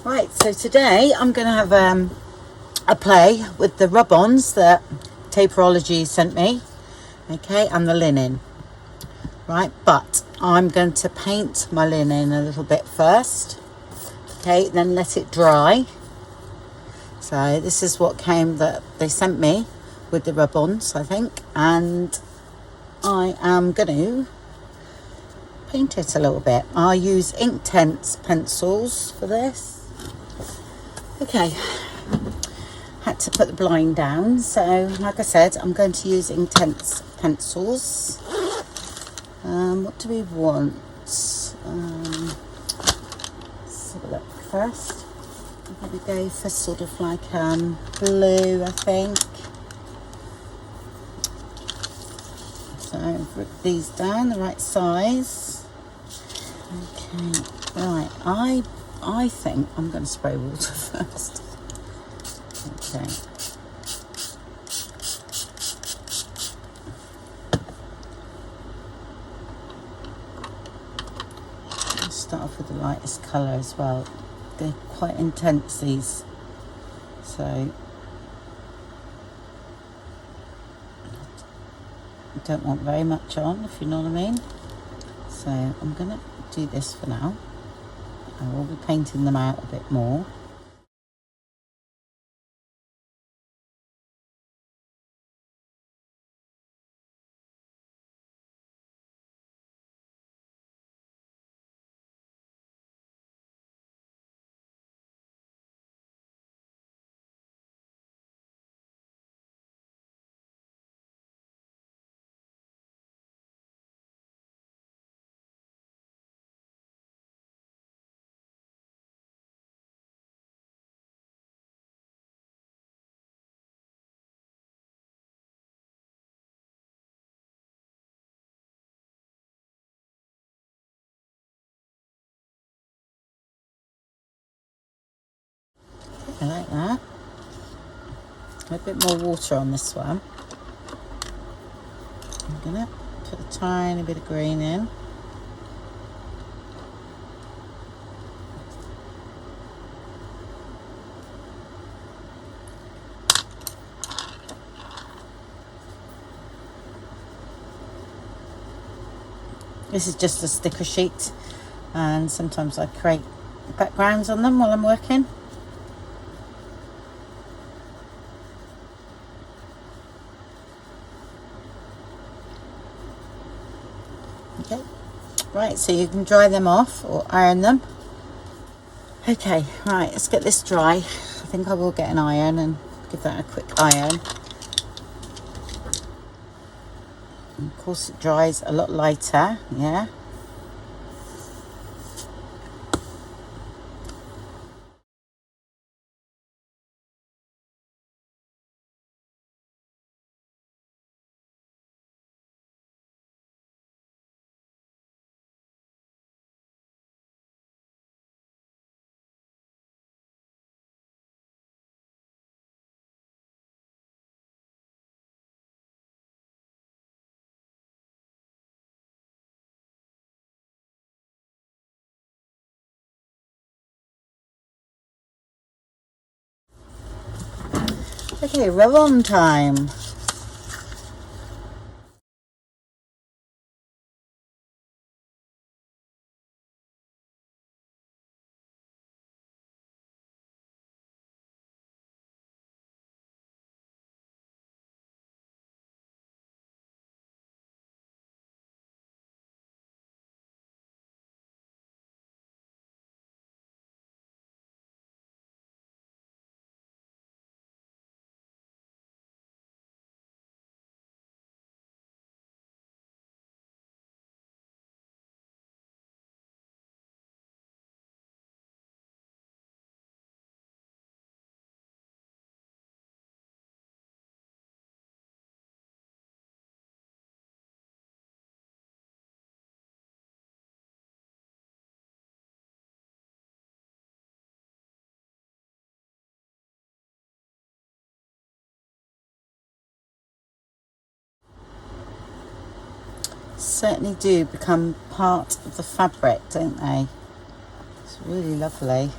Right, so today I'm going to have a play with the rub-ons that Taperlogy sent me, okay, and the linen. Right, but I'm going to paint my linen a little bit first, okay, then let it dry. So this is what came that they sent me with the rub-ons, I think, and I am going to paint it a little bit. I'll use Inktense pencils for this. Okay, had to put the blind down, so like I said, I'm going to use Inktense pencils. What do we want? Let's have a look first. I'll probably go for sort of like blue, I think. So I've ripped these down the right size. Okay, right, I think I'm going to spray water first. Okay. I'll start off with the lightest colour as well. They're quite intense, these. So I don't want very much on, if you know what I mean. So I'm going to do this for now. I will be painting them out a bit more. I like that. A bit more water on this one. I'm gonna put a tiny bit of green in. This is just a sticker sheet, and sometimes I create backgrounds on them while I'm working. Okay, right, so you can dry them off or iron them. Okay, right, let's get this dry. I think I will get an iron and give that a quick iron. And of course it dries a lot lighter, yeah. Okay, rub-on time. Certainly do become part of the fabric, don't they? It's really lovely.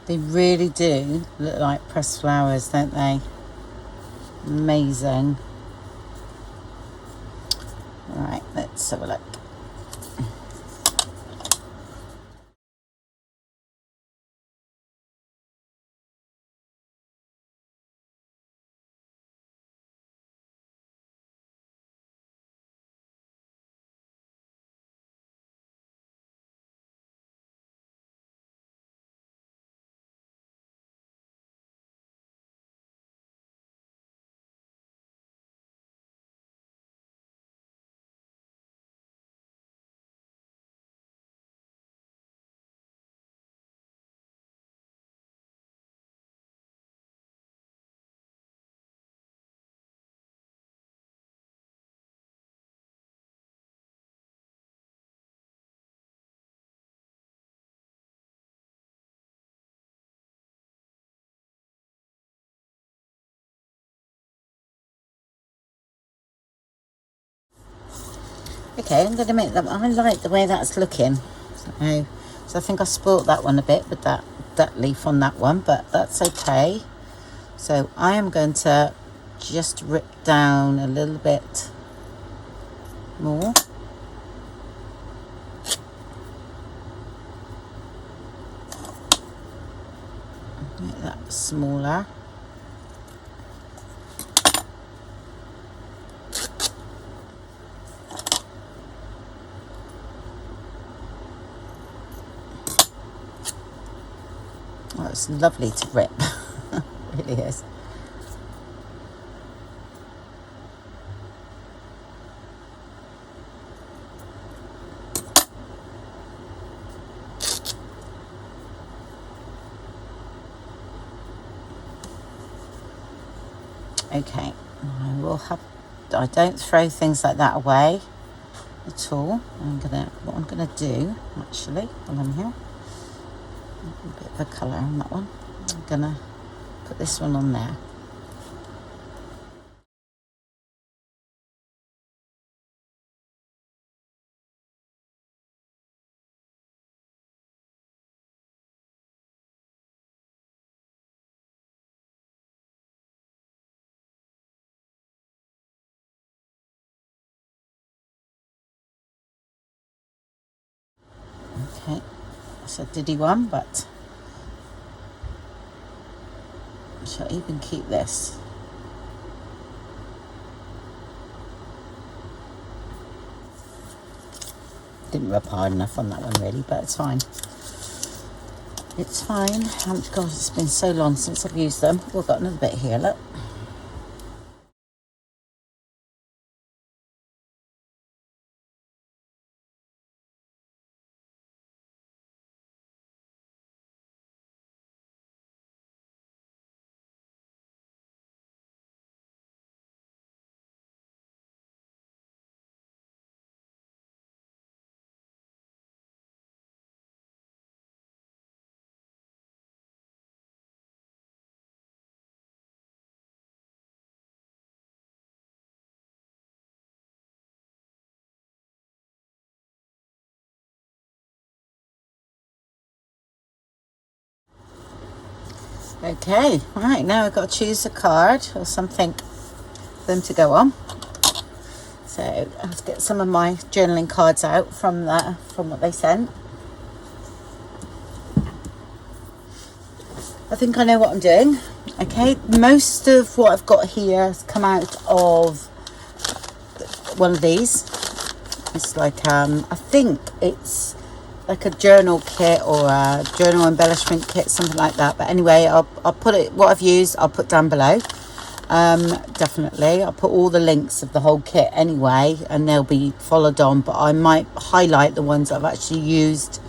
They really do look like pressed flowers, don't they? Amazing. Right, let's have a look. Okay, I'm going to make them. I like the way that's looking. So I think I spoilt that one a bit with that leaf on that one, but that's okay. So I am going to just rip down a little bit more. Make that smaller. Oh, it's lovely to rip. It really is. Okay, I don't throw things like that away at all. What I'm gonna do actually while I'm here, a bit of a colour on that one. I'm gonna put this one on there. Okay, it's a diddy one, but I shall even keep this. Didn't rub hard enough on that one really, but it's fine. It's fine. God, it's been so long since I've used them. We've got another bit here, look. Okay, right, now I've got to choose a card or something for them to go on. So let's get some of my journaling cards out from what they sent. I think I know what I'm doing. Okay, most of what I've got here has come out of one of these. It's like I think it's like a journal kit or a journal embellishment kit, something like that. But anyway, I'll put it, what I've used, I'll put down below. Definitely, I'll put all the links of the whole kit anyway, and they'll be followed on. But I might highlight the ones I've actually used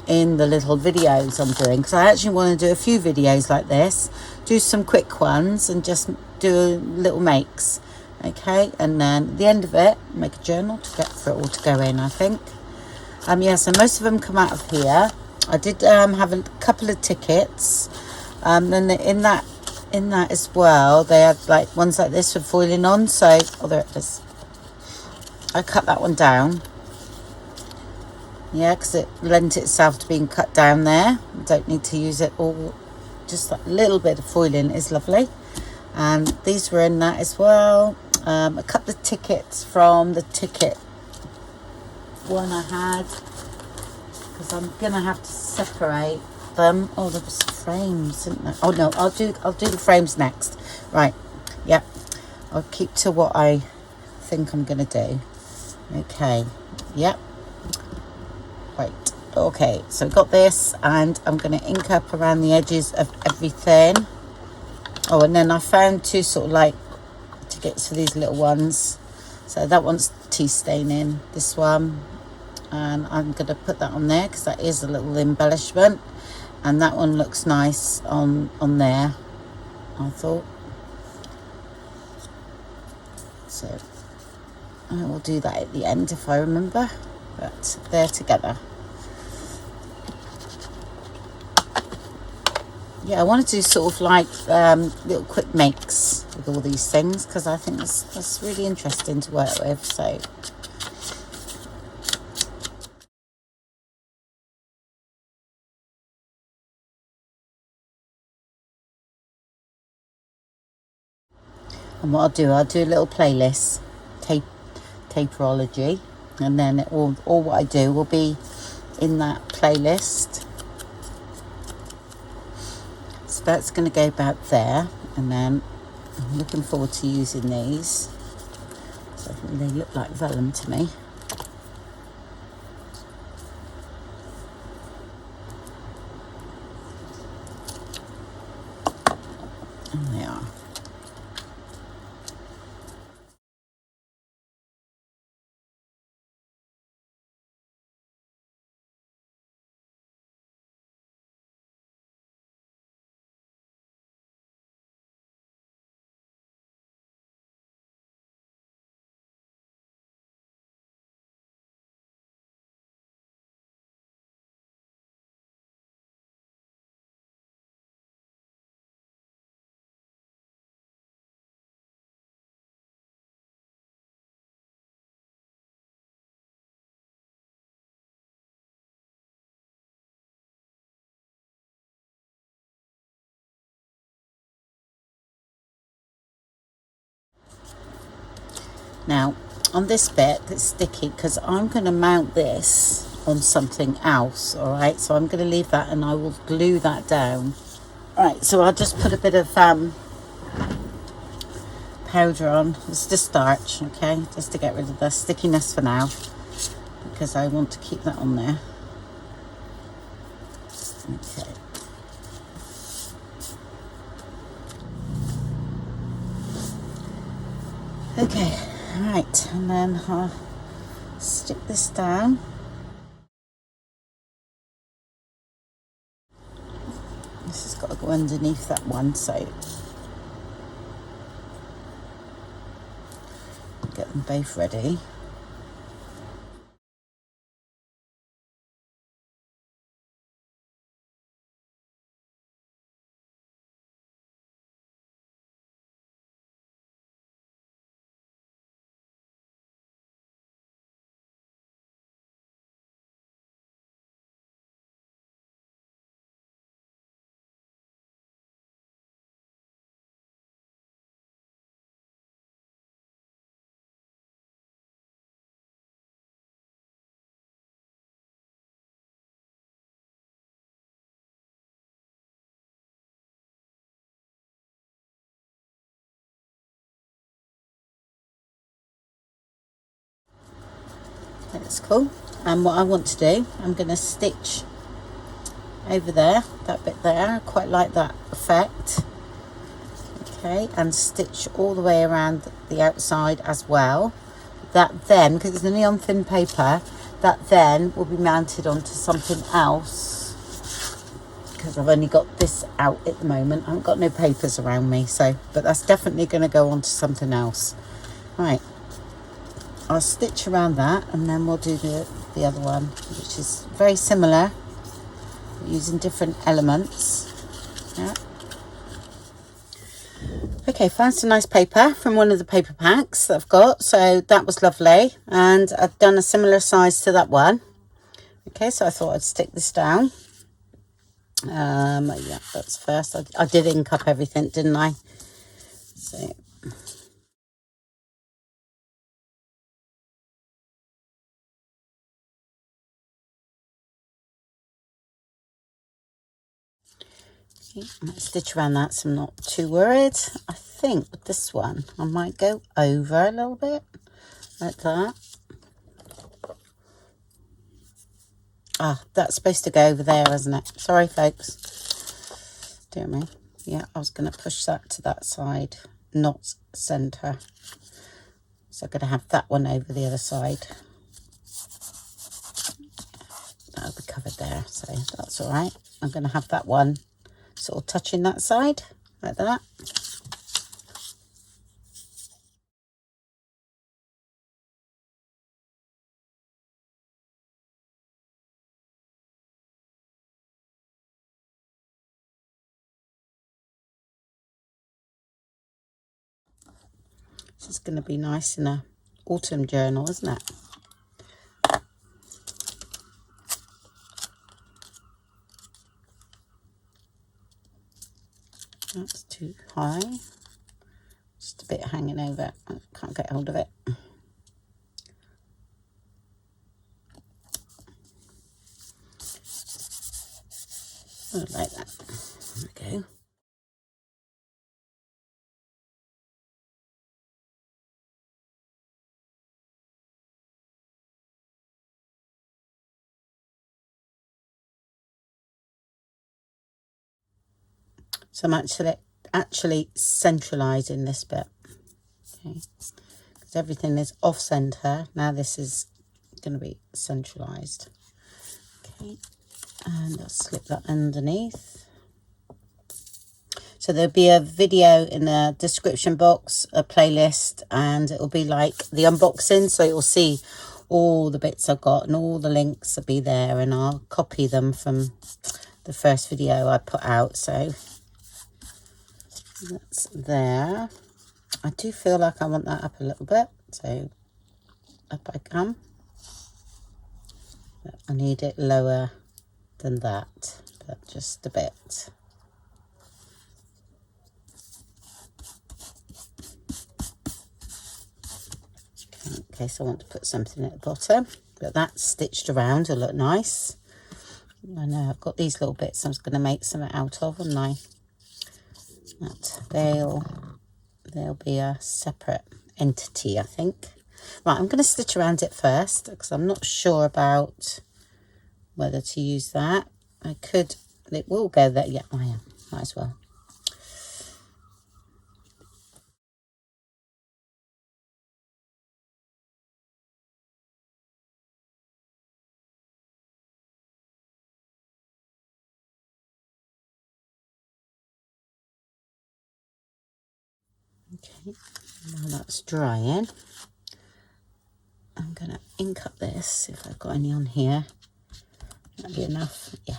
in the little videos I'm doing, because I actually want to do a few videos like this, do some quick ones and just do little makes. Okay, and then at the end of it, make a journal to get for it all to go in, I think. Yeah, so most of them come out of here. I did have a couple of tickets. Then in that as well, they had like ones like this with foiling on. So, oh, there it is. I cut that one down. Yeah, because it lent itself to being cut down there. You don't need to use it all. Just that little bit of foiling is lovely. And these were in that as well. A couple of tickets from the ticket one I had, because I'm gonna have to separate them. Oh, there was frames, isn't there? Oh no, I'll do the frames next. Right, yep. I'll keep to what I think I'm gonna do. Okay, yep. Right, okay, so I've got this, and I'm gonna ink up around the edges of everything. Oh, and then I found two sort of like tickets for these little ones. So that one's tea staining, this one, and I'm going to put that on there because that is a little embellishment, and that one looks nice on there, I thought. So I will do that at the end if I remember, but they're together. Yeah, I want to do sort of like little quick makes with all these things, because I think that's really interesting to work with. So and what I'll do a little playlist, Taperlogy, and then all what I do will be in that playlist. So that's going to go about there, and then I'm looking forward to using these. So I think they look like vellum to me. And they are. Now, on this bit that's sticky, because I'm going to mount this on something else, all right? So I'm going to leave that, and I will glue that down. All right, so I'll just put a bit of powder on. It's just starch, okay? Just to get rid of the stickiness for now, because I want to keep that on there. Okay. Okay, right, and then I'll stick this down. This has got to go underneath that one, so get them both ready. That's cool. And what I want to do, I'm going to stitch over there, that bit there. I quite like that effect. Okay, and stitch all the way around the outside as well. That then, because it's a neon thin paper, that then will be mounted onto something else, because I've only got this out at the moment. I haven't got no papers around me, so, but that's definitely going to go onto something else. Right, I'll stitch around that, and then we'll do the other one, which is very similar, using different elements. Yeah. Okay, found some nice paper from one of the paper packs that I've got, so that was lovely, and I've done a similar size to that one. Okay, so I thought I'd stick this down. Yeah, that's first. I did ink up everything, didn't I? So I might stitch around that, so I'm not too worried. I think with this one, I might go over a little bit, like that. Ah, that's supposed to go over there, isn't it? Sorry, folks. Dear me. Yeah, I was going to push that to that side, not centre. So I'm going to have that one over the other side. That'll be covered there, so that's all right. I'm going to have that one sort of touching that side, like that. This is going to be nice in a autumn journal, isn't it? That's too high. Just a bit hanging over. I can't get hold of it. Oh, like that. There we go. So I'm actually centralising this bit. Okay. Because everything is off centre. Now this is going to be centralised. Okay. And I'll slip that underneath. So there'll be a video in the description box, a playlist, and it'll be like the unboxing. So you'll see all the bits I've got and all the links will be there, and I'll copy them from the first video I put out. So that's there. I do feel like I want that up a little bit, so up I come. But I need it lower than that, but just a bit. In case I want to put something at the bottom, but that's stitched around to look nice. I know I've got these little bits I was going to make something out of, wouldn't I? That they'll be a separate entity, I think. Right, I'm going to stitch around it first because I'm not sure about whether to use that. I could, it will go there. Yeah, I am. Might as well. Okay, now that's drying, I'm going to ink up this, if I've got any on here. That'll be enough, yeah.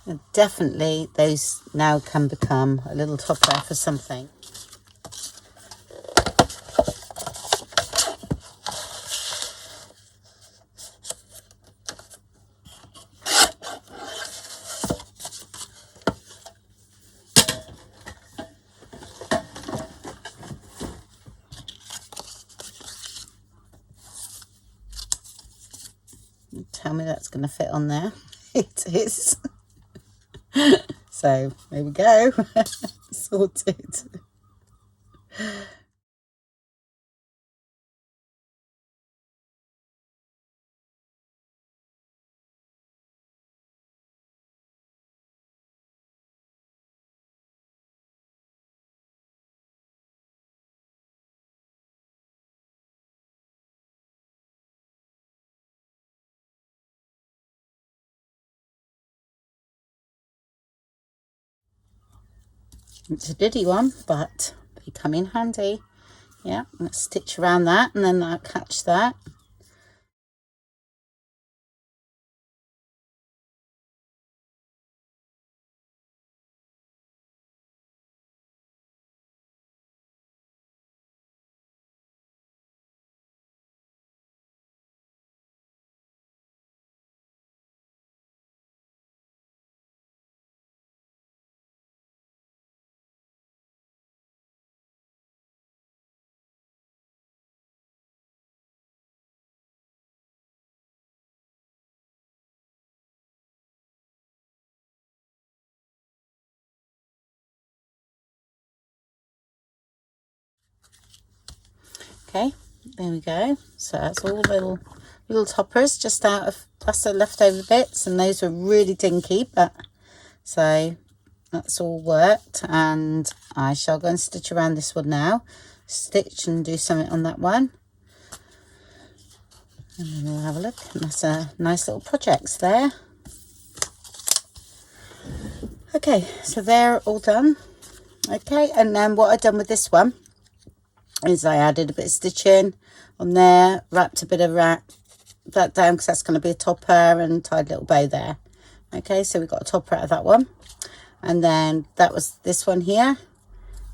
And definitely those now can become a little topper for something. Tell me that's going to fit on there. It is. So there we go. Sorted. It's a diddy one, but they come in handy. Yeah, let's stitch around that, and then I'll catch that. Okay, there we go. So that's all little toppers just out of plus the leftover bits, and those were really dinky, but so that's all worked. And I shall go and stitch around this one now, stitch and do something on that one, and then we'll have a look. And that's a nice little project there. Okay, so they're all done. Okay, and then what I've done with this one is I added a bit of stitching on there, wrapped a bit of that down because that's going to be a topper, and tied a little bow there. Okay, so we got a topper out of that one, and then that was this one here.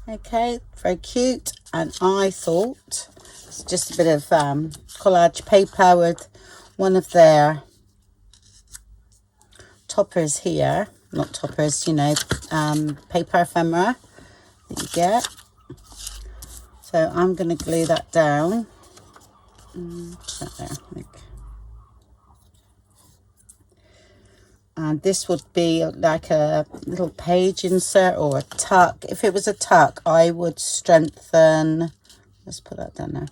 Okay, very cute. And I thought it's just a bit of collage paper with one of their toppers here, not toppers, you know, paper ephemera that you get. So I'm going to glue that down. That there, I think. And this would be like a little page insert or a tuck. If it was a tuck, I would strengthen, let's put that down now.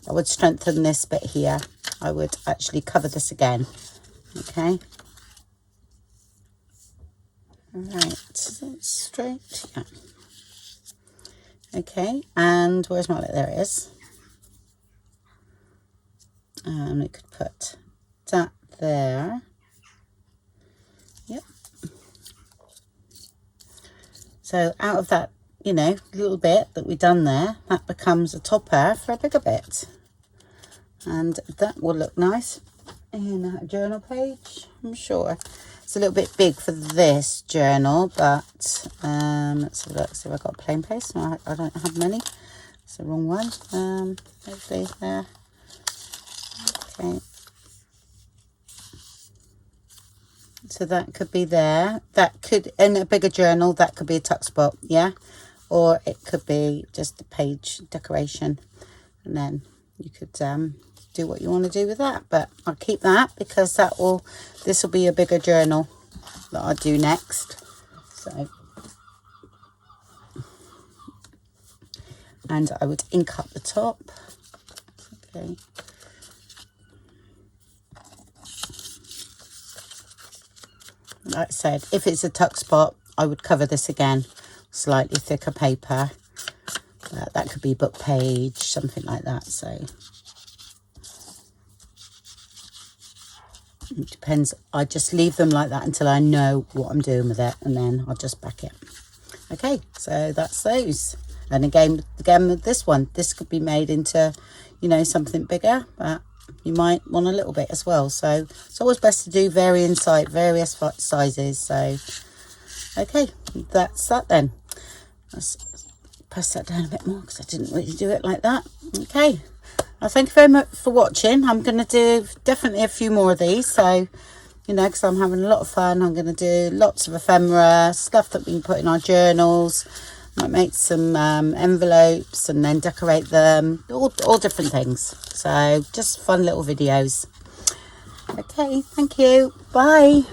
I would strengthen this bit here. I would actually cover this again. Okay. All right, so it's straight. Yeah. Okay, and where's my, there it is. And we could put that there. Yep. So out of that, you know, little bit that we done there, that becomes a topper for a bigger bit. And that will look nice in a journal page, I'm sure. It's a little bit big for this journal, but let's have a look, see if I've got a plain place. No, I don't have many. It's the wrong one. Hopefully there. Okay. So that could be there. That could, in a bigger journal, that could be a tuck spot, yeah? Or it could be just a page decoration. And then you could do what you want to do with that. But I'll keep that because that will, this will be a bigger journal that I'll do next. So, and I would ink up the top. Okay. Like I said, if it's a tuck spot, I would cover this again, slightly thicker paper. That could be book page, something like that. So it depends. I just leave them like that until I know what I'm doing with it, and then I'll just back it. Okay, so that's those. And again with this one, this could be made into, you know, something bigger, but you might want a little bit as well. So it's always best to do various sizes. So okay, that's that then. Let's press that down a bit more because I didn't really do it like that. Okay, well, thank you very much for watching. I'm going to do definitely a few more of these, so you know, because I'm having a lot of fun. I'm going to do lots of ephemera stuff that we can put in our journals. Might make some envelopes and then decorate them, all different things. So just fun little videos. Okay, thank you, bye.